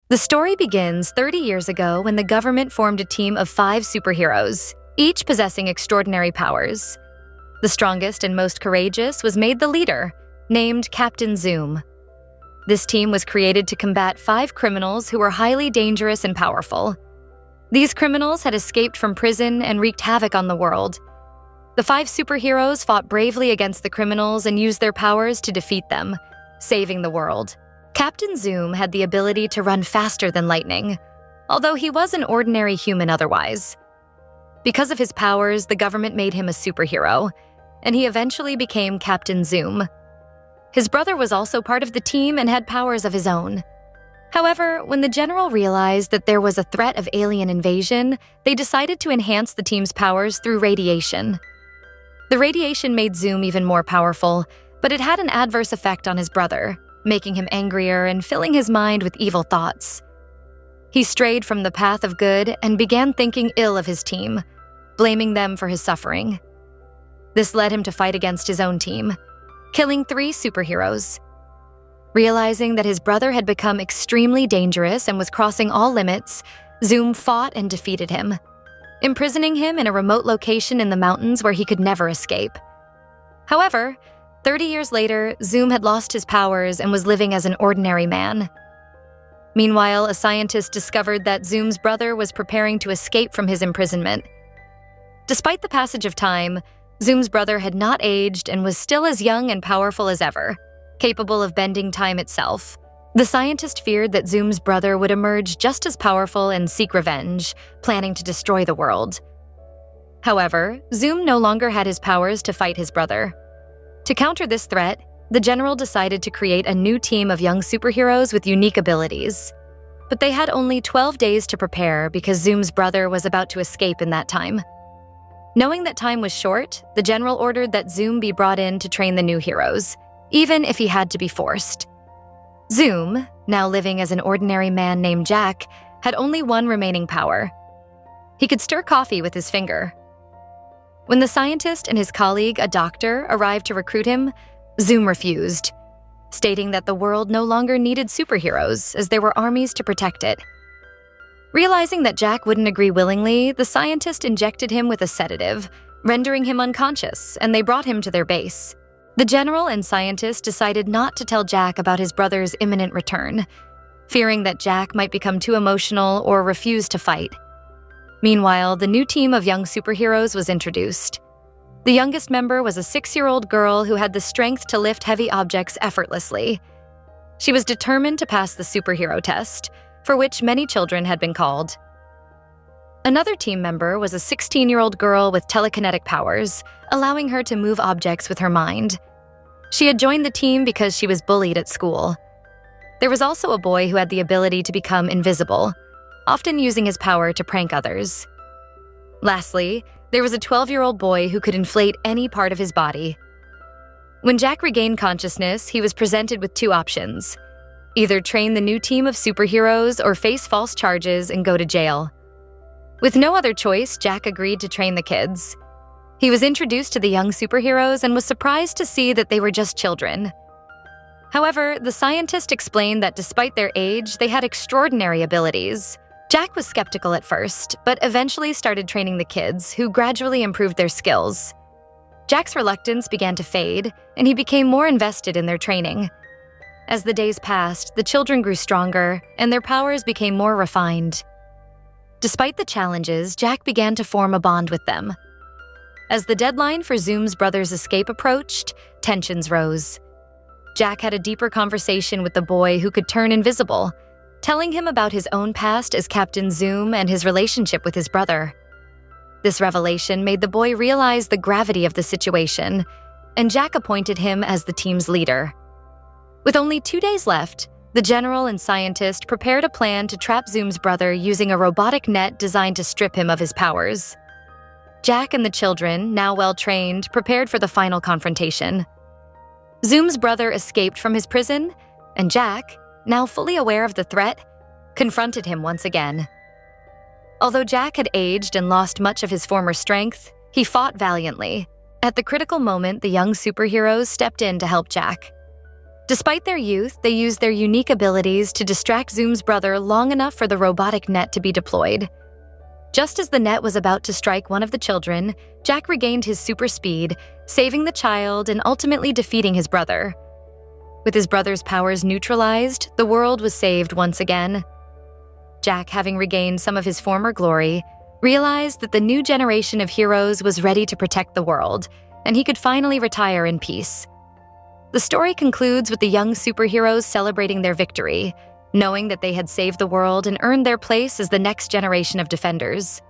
The story begins 30 years ago when the government formed a team of 5 superheroes, each possessing extraordinary powers. The strongest and most courageous was made the leader, named Captain Zoom. This team was created to combat 5 criminals who were highly dangerous and powerful. These criminals had escaped from prison and wreaked havoc on the world. The 5 superheroes fought bravely against the criminals and used their powers to defeat them, saving the world. Captain Zoom had the ability to run faster than lightning, although he was an ordinary human otherwise. Because of his powers, the government made him a superhero, and he eventually became Captain Zoom. His brother was also part of the team and had powers of his own. However, when the general realized that there was a threat of alien invasion, they decided to enhance the team's powers through radiation. The radiation made Zoom even more powerful, but it had an adverse effect on his brother, making him angrier and filling his mind with evil thoughts. He strayed from the path of good and began thinking ill of his team, blaming them for his suffering. This led him to fight against his own team, killing 3 superheroes. Realizing that his brother had become extremely dangerous and was crossing all limits, Zoom fought and defeated him, imprisoning him in a remote location in the mountains where he could never escape. However, 30 years later, Zoom had lost his powers and was living as an ordinary man. Meanwhile, a scientist discovered that Zoom's brother was preparing to escape from his imprisonment. Despite the passage of time, Zoom's brother had not aged and was still as young and powerful as ever, capable of bending time itself. The scientist feared that Zoom's brother would emerge just as powerful and seek revenge, planning to destroy the world. However, Zoom no longer had his powers to fight his brother. To counter this threat, the general decided to create a new team of young superheroes with unique abilities. But they had only 12 days to prepare because Zoom's brother was about to escape in that time. Knowing that time was short, the general ordered that Zoom be brought in to train the new heroes, even if he had to be forced. Zoom, now living as an ordinary man named Jack, had only one remaining power. He could stir coffee with his finger. When the scientist and his colleague, a doctor, arrived to recruit him, Zoom refused, stating that the world no longer needed superheroes as there were armies to protect it. Realizing that Jack wouldn't agree willingly, the scientist injected him with a sedative, rendering him unconscious, and they brought him to their base. The general and scientist decided not to tell Jack about his brother's imminent return, fearing that Jack might become too emotional or refuse to fight. Meanwhile, the new team of young superheroes was introduced. The youngest member was a 6-year-old girl who had the strength to lift heavy objects effortlessly. She was determined to pass the superhero test, for which many children had been called. Another team member was a 16-year-old girl with telekinetic powers, allowing her to move objects with her mind. She had joined the team because she was bullied at school. There was also a boy who had the ability to become invisible, often using his power to prank others. Lastly, there was a 12-year-old boy who could inflate any part of his body. When Jack regained consciousness, he was presented with 2 options: either train the new team of superheroes or face false charges and go to jail. With no other choice, Jack agreed to train the kids. He was introduced to the young superheroes and was surprised to see that they were just children. However, the scientist explained that despite their age, they had extraordinary abilities. Jack was skeptical at first, but eventually started training the kids, who gradually improved their skills. Jack's reluctance began to fade, and he became more invested in their training. As the days passed, the children grew stronger, and their powers became more refined. Despite the challenges, Jack began to form a bond with them. As the deadline for Zoom's brother's escape approached, tensions rose. Jack had a deeper conversation with the boy who could turn invisible, telling him about his own past as Captain Zoom and his relationship with his brother. This revelation made the boy realize the gravity of the situation, and Jack appointed him as the team's leader. With only 2 days left, the general and scientist prepared a plan to trap Zoom's brother using a robotic net designed to strip him of his powers. Jack and the children, now well-trained, prepared for the final confrontation. Zoom's brother escaped from his prison, and Jack, now fully aware of the threat, confronted him once again. Although Jack had aged and lost much of his former strength, he fought valiantly. At the critical moment, the young superheroes stepped in to help Jack. Despite their youth, they used their unique abilities to distract Zoom's brother long enough for the robotic net to be deployed. Just as the net was about to strike one of the children, Jack regained his super speed, saving the child and ultimately defeating his brother. With his brother's powers neutralized, the world was saved once again. Jack, having regained some of his former glory, realized that the new generation of heroes was ready to protect the world, and he could finally retire in peace. The story concludes with the young superheroes celebrating their victory, knowing that they had saved the world and earned their place as the next generation of defenders.